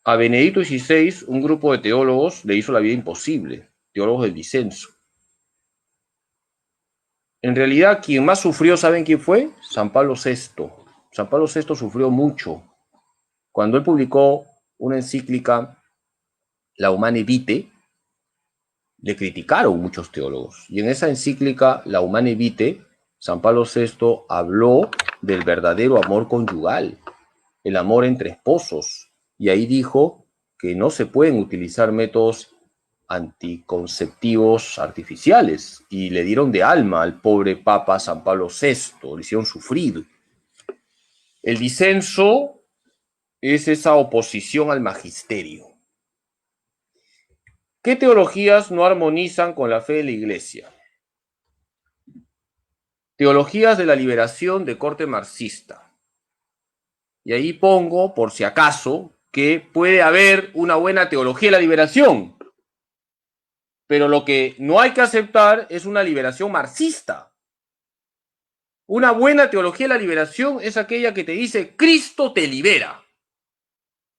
A Benedicto XVI, un grupo de teólogos le hizo la vida imposible. Teólogos del disenso. En realidad, quien más sufrió, ¿saben quién fue? San Pablo VI. San Pablo VI sufrió mucho. Cuando él publicó una encíclica, La Humane Vitae, le criticaron muchos teólogos. Y en esa encíclica, La Humane Vitae, San Pablo VI habló del verdadero amor conyugal, el amor entre esposos. Y ahí dijo que no se pueden utilizar métodos anticonceptivos artificiales. Y le dieron de alma al pobre Papa San Pablo VI, le hicieron sufrir. El disenso es esa oposición al magisterio. ¿Qué teologías no armonizan con la fe de la Iglesia? Teologías de la liberación de corte marxista. Y ahí pongo, por si acaso, que puede haber una buena teología de la liberación. Pero lo que no hay que aceptar es una liberación marxista. Una buena teología de la liberación es aquella que te dice Cristo te libera.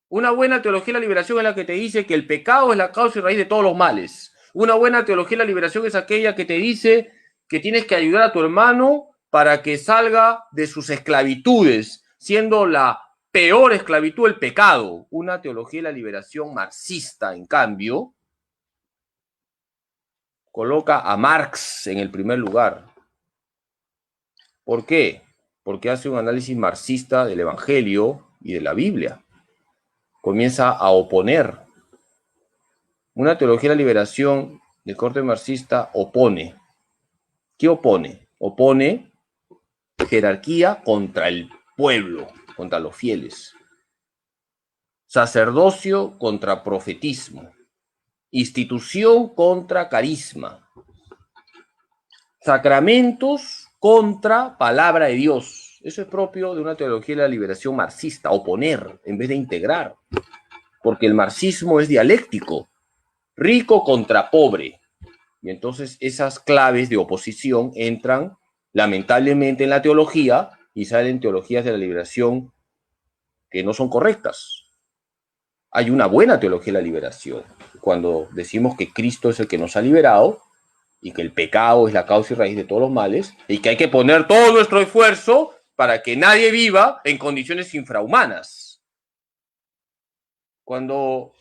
Una buena teología de la liberación es la que te dice que el pecado es la causa y raíz de todos los males. Una buena teología de la liberación es aquella que te dice que tienes que ayudar a tu hermano para que salga de sus esclavitudes, siendo la peor esclavitud el pecado. Una teología de la liberación marxista, en cambio, coloca a Marx en el primer lugar. ¿Por qué? Porque hace un análisis marxista del Evangelio y de la Biblia. Comienza a oponer. Una teología de la liberación de corte marxista opone. ¿Qué opone? Opone jerarquía contra el pueblo, contra los fieles. Sacerdocio contra profetismo. Institución contra carisma. Sacramentos contra palabra de Dios. Eso es propio de una teología de la liberación marxista, oponer en vez de integrar. Porque el marxismo es dialéctico, rico contra pobre. Y entonces esas claves de oposición entran lamentablemente en la teología y salen teologías de la liberación que no son correctas. Hay una buena teología de la liberación. Cuando decimos que Cristo es el que nos ha liberado y que el pecado es la causa y raíz de todos los males y que hay que poner todo nuestro esfuerzo para que nadie viva en condiciones infrahumanas. Cuando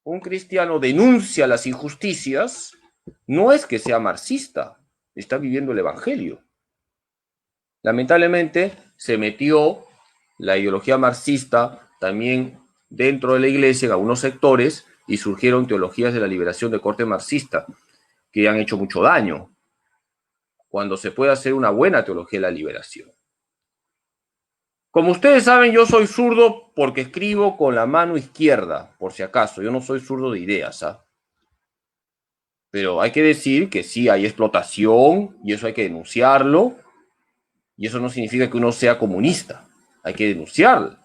un cristiano denuncia las injusticias, no es que sea marxista, está viviendo el evangelio. Lamentablemente se metió la ideología marxista también dentro de la iglesia en algunos sectores y surgieron teologías de la liberación de corte marxista que han hecho mucho daño cuando se puede hacer una buena teología de la liberación. Como ustedes saben, yo soy zurdo porque escribo con la mano izquierda, por si acaso. Yo no soy zurdo de ideas, ¿ah? Pero hay que decir que sí hay explotación y eso hay que denunciarlo. Y eso no significa que uno sea comunista. Hay que denunciar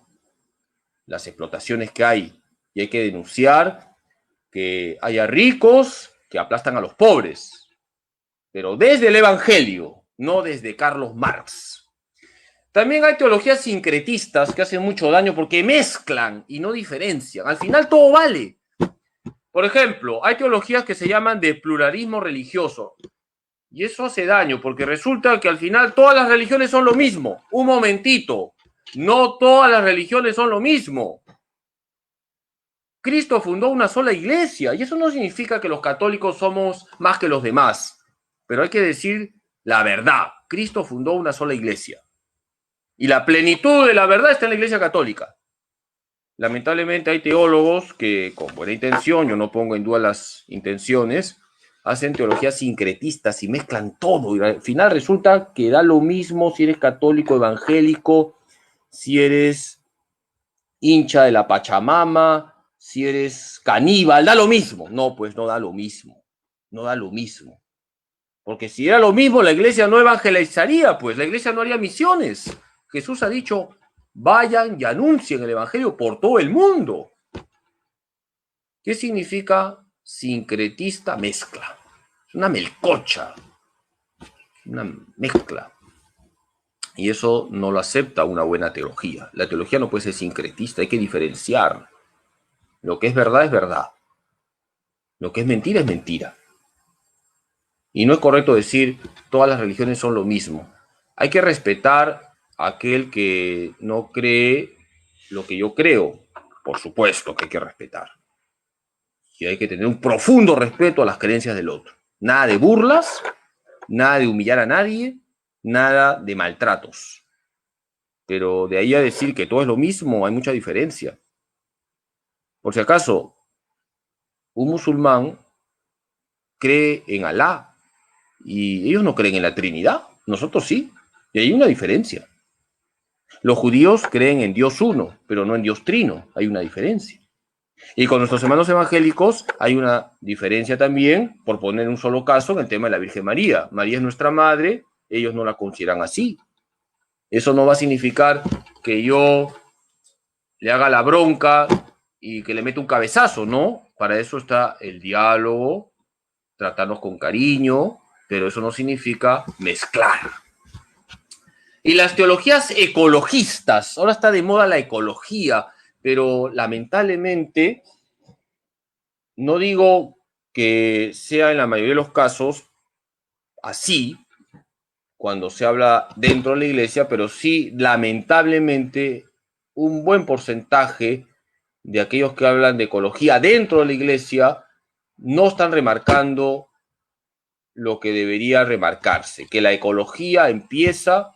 las explotaciones que hay. Y hay que denunciar que haya ricos que aplastan a los pobres. Pero desde el Evangelio, no desde Carlos Marx. También hay teologías sincretistas que hacen mucho daño porque mezclan y no diferencian. Al final todo vale. Por ejemplo, hay teologías que se llaman de pluralismo religioso. Y eso hace daño porque resulta que al final todas las religiones son lo mismo. Un momentito. No todas las religiones son lo mismo. Cristo fundó una sola iglesia y eso no significa que los católicos somos más que los demás. Pero hay que decir la verdad. Cristo fundó una sola iglesia. Y la plenitud de la verdad está en la Iglesia Católica. Lamentablemente hay teólogos que, con buena intención, yo no pongo en duda las intenciones, hacen teologías sincretistas y mezclan todo. Y al final resulta que da lo mismo si eres católico, evangélico, si eres hincha de la Pachamama, si eres caníbal, da lo mismo. No, pues no da lo mismo. No da lo mismo. Porque si era lo mismo, la iglesia no evangelizaría, pues la iglesia no haría misiones. Jesús ha dicho, vayan y anuncien el evangelio por todo el mundo. ¿Qué significa sincretista? Mezcla. Es una melcocha. Una mezcla. Y eso no lo acepta una buena teología. La teología no puede ser sincretista, hay que diferenciar. Lo que es verdad es verdad. Lo que es mentira es mentira. Y no es correcto decir todas las religiones son lo mismo. Hay que respetar a aquel que no cree lo que yo creo. Por supuesto que hay que respetar. Y hay que tener un profundo respeto a las creencias del otro. Nada de burlas, nada de humillar a nadie, nada de maltratos. Pero de ahí a decir que todo es lo mismo, hay mucha diferencia. Por si acaso, un musulmán cree en Alá y ellos no creen en la Trinidad, nosotros sí, y hay una diferencia. Los judíos creen en Dios uno, pero no en Dios trino, hay una diferencia. Y con nuestros hermanos evangélicos hay una diferencia también, por poner un solo caso, en el tema de la Virgen María. María es nuestra madre, ellos no la consideran así. Eso no va a significar que yo le haga la bronca y que le meta un cabezazo, ¿no? Para eso está el diálogo, tratarnos con cariño, pero eso no significa mezclar. Y las teologías ecologistas, ahora está de moda la ecología, pero lamentablemente, no digo que sea en la mayoría de los casos así, cuando se habla dentro de la iglesia, pero sí, lamentablemente, un buen porcentaje de aquellos que hablan de ecología dentro de la iglesia no están remarcando lo que debería remarcarse, que la ecología empieza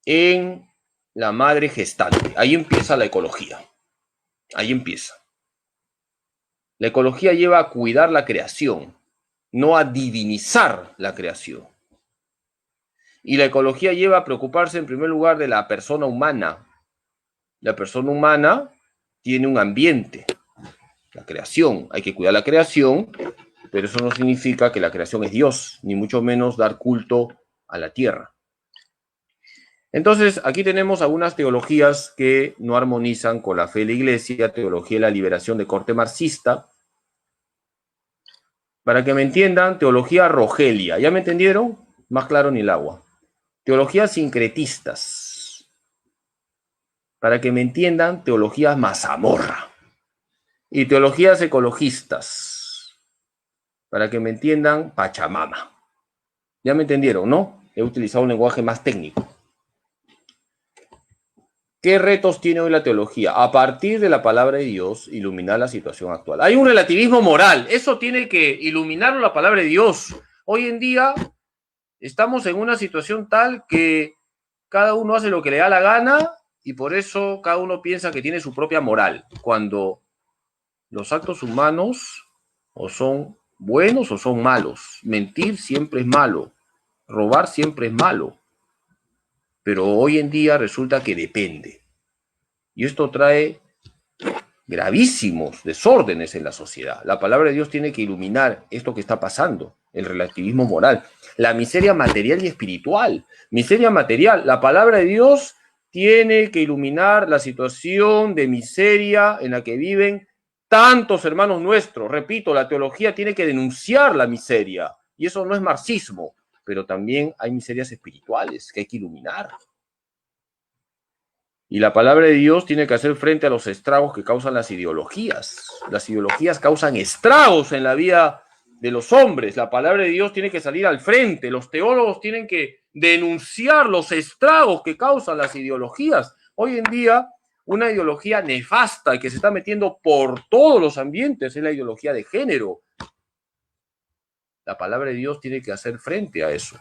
en la madre gestante. Ahí empieza la ecología. Ahí empieza. La ecología lleva a cuidar la creación, no a divinizar la creación. Y la ecología lleva a preocuparse en primer lugar de la persona humana. La persona humana tiene un ambiente, la creación. Hay que cuidar la creación, pero eso no significa que la creación es Dios, ni mucho menos dar culto a la tierra. Entonces, aquí tenemos algunas teologías que no armonizan con la fe de la iglesia, teología de la liberación de corte marxista. Para que me entiendan, teología Rogelia. ¿Ya me entendieron? Más claro ni el agua. Teologías sincretistas. Para que me entiendan, teologías mazamorra. Y teologías ecologistas. Para que me entiendan, Pachamama. ¿Ya me entendieron, no? He utilizado un lenguaje más técnico. ¿Qué retos tiene hoy la teología? A partir de la palabra de Dios, iluminar la situación actual. Hay un relativismo moral. Eso tiene que iluminar la palabra de Dios. Hoy en día estamos en una situación tal que cada uno hace lo que le da la gana y por eso cada uno piensa que tiene su propia moral. Cuando los actos humanos o son buenos o son malos. Mentir siempre es malo. Robar siempre es malo. Pero hoy en día resulta que depende. Y esto trae gravísimos desórdenes en la sociedad. La palabra de Dios tiene que iluminar esto que está pasando, el relativismo moral, la miseria material y espiritual. Miseria material, la palabra de Dios tiene que iluminar la situación de miseria en la que viven tantos hermanos nuestros. Repito, la teología tiene que denunciar la miseria, y eso no es marxismo, pero también hay miserias espirituales que hay que iluminar. Y la palabra de Dios tiene que hacer frente a los estragos que causan las ideologías. Las ideologías causan estragos en la vida de los hombres. La palabra de Dios tiene que salir al frente. Los teólogos tienen que denunciar los estragos que causan las ideologías. Hoy en día, una ideología nefasta que se está metiendo por todos los ambientes es la ideología de género. La palabra de Dios tiene que hacer frente a eso,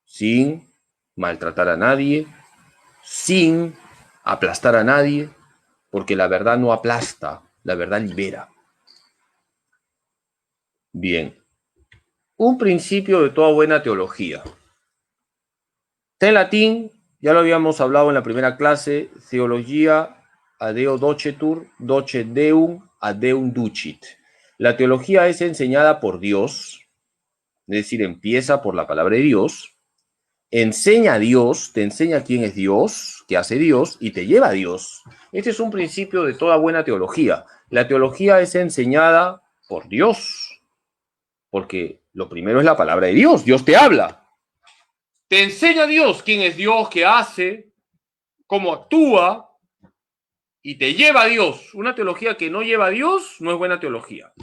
sin maltratar a nadie, sin aplastar a nadie, porque la verdad no aplasta, la verdad libera. Bien, un principio de toda buena teología. Está en latín, ya lo habíamos hablado en la primera clase, Theologia ad Deo docetur, doce Deum ad Deum ducit. La teología es enseñada por Dios, es decir, empieza por la palabra de Dios, enseña a Dios, te enseña quién es Dios, qué hace Dios y te lleva a Dios. Este es un principio de toda buena teología. La teología es enseñada por Dios, porque lo primero es la palabra de Dios. Dios te habla. Te enseña Dios quién es Dios, qué hace, cómo actúa, y te lleva a Dios. Una teología que no lleva a Dios no es buena teología.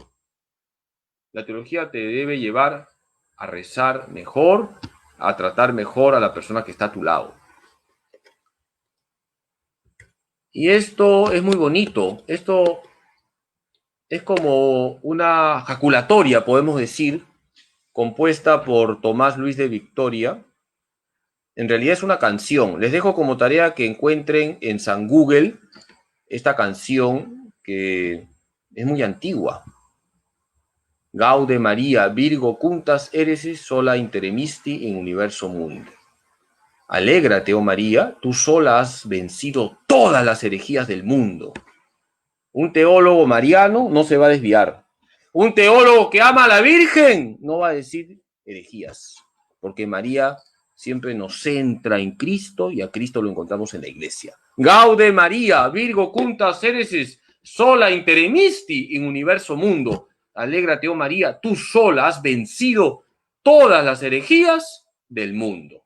La teología te debe llevar a rezar mejor, a tratar mejor a la persona que está a tu lado. Y esto es muy bonito. Esto es como una jaculatoria, podemos decir, compuesta por Tomás Luis de Victoria. En realidad es una canción. Les dejo como tarea que encuentren en San Google esta canción que es muy antigua. Gaude Maria, Virgo cuntas eresis sola interemisti in universo mundi. Alégrate, oh María, tú sola has vencido todas las herejías del mundo. Un teólogo mariano no se va a desviar. Un teólogo que ama a la Virgen no va a decir herejías, porque María siempre nos centra en Cristo y a Cristo lo encontramos en la iglesia. Gaude María, Virgo cuntas eresis sola interemisti in universo mundo. Alégrate, oh María, tú sola has vencido todas las herejías del mundo.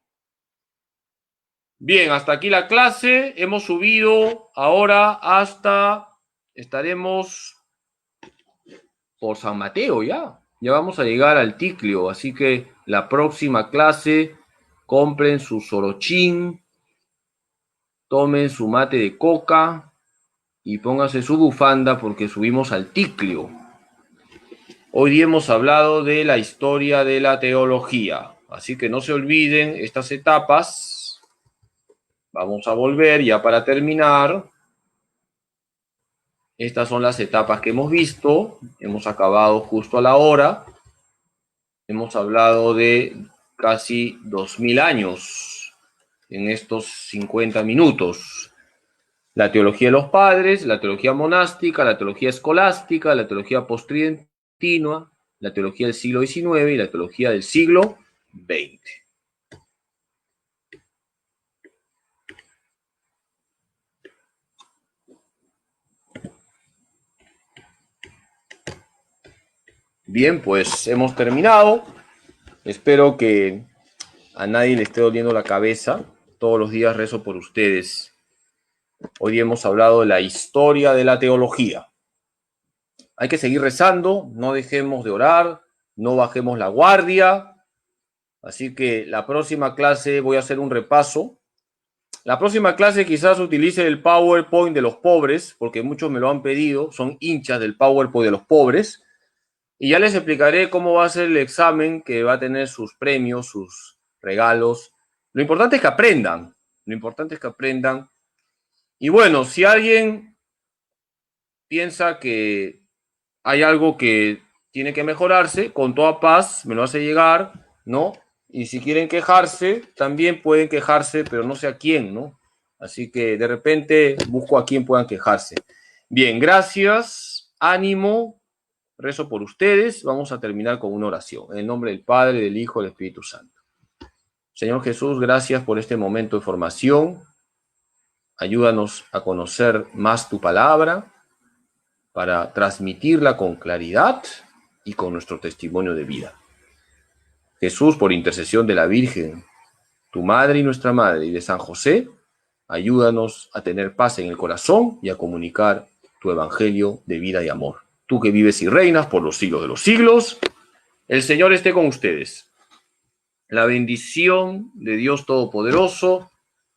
Bien, hasta aquí la clase. Hemos subido ahora hasta... Estaremos por San Mateo ya. Ya vamos a llegar al Ticlio. Así que la próxima clase, compren su sorochín, tomen su mate de coca y pónganse su bufanda porque subimos al Ticlio. Hoy día hemos hablado de la historia de la teología. Así que no se olviden estas etapas. Vamos a volver ya para terminar. Estas son las etapas que hemos visto. Hemos acabado justo a la hora. Hemos hablado de casi 2000 años en estos 50 minutos. La teología de los padres, la teología monástica, la teología escolástica, la teología postridentina, la teología del siglo XIX y la teología del siglo XX. Bien, pues hemos terminado. Espero que a nadie le esté doliendo la cabeza. Todos los días rezo por ustedes. Hoy hemos hablado de la historia de la teología. Hay que seguir rezando, no dejemos de orar, no bajemos la guardia. Así que la próxima clase voy a hacer un repaso. La próxima clase quizás utilice el PowerPoint de los pobres, porque muchos me lo han pedido, son hinchas del PowerPoint de los pobres. Y ya les explicaré cómo va a ser el examen, que va a tener sus premios, sus regalos. Lo importante es que aprendan. Lo importante es que aprendan. Y bueno, si alguien piensa que hay algo que tiene que mejorarse, con toda paz me lo hace llegar, ¿no? Y si quieren quejarse, también pueden quejarse, pero no sé a quién, ¿no? Así que de repente busco a quien puedan quejarse. Bien, gracias, ánimo, rezo por ustedes. Vamos a terminar con una oración. En el nombre del Padre, del Hijo y del Espíritu Santo. Señor Jesús, gracias por este momento de formación. Ayúdanos a conocer más tu palabra para transmitirla con claridad y con nuestro testimonio de vida. Jesús, por intercesión de la Virgen, tu madre y nuestra madre, y de San José, ayúdanos a tener paz en el corazón y a comunicar tu evangelio de vida y amor. Tú que vives y reinas por los siglos de los siglos, el Señor esté con ustedes. La bendición de Dios Todopoderoso,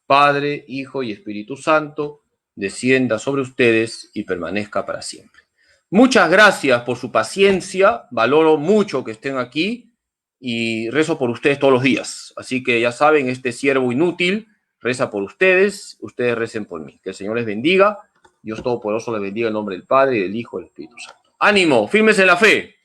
Padre, Hijo y Espíritu Santo, descienda sobre ustedes y permanezca para siempre. Muchas gracias por su paciencia, valoro mucho que estén aquí y rezo por ustedes todos los días. Así que ya saben, este siervo inútil reza por ustedes, ustedes recen por mí. Que el Señor les bendiga, Dios Todopoderoso les bendiga en nombre del Padre, del Hijo y del Espíritu Santo. ¡Ánimo! ¡Firmes en la fe!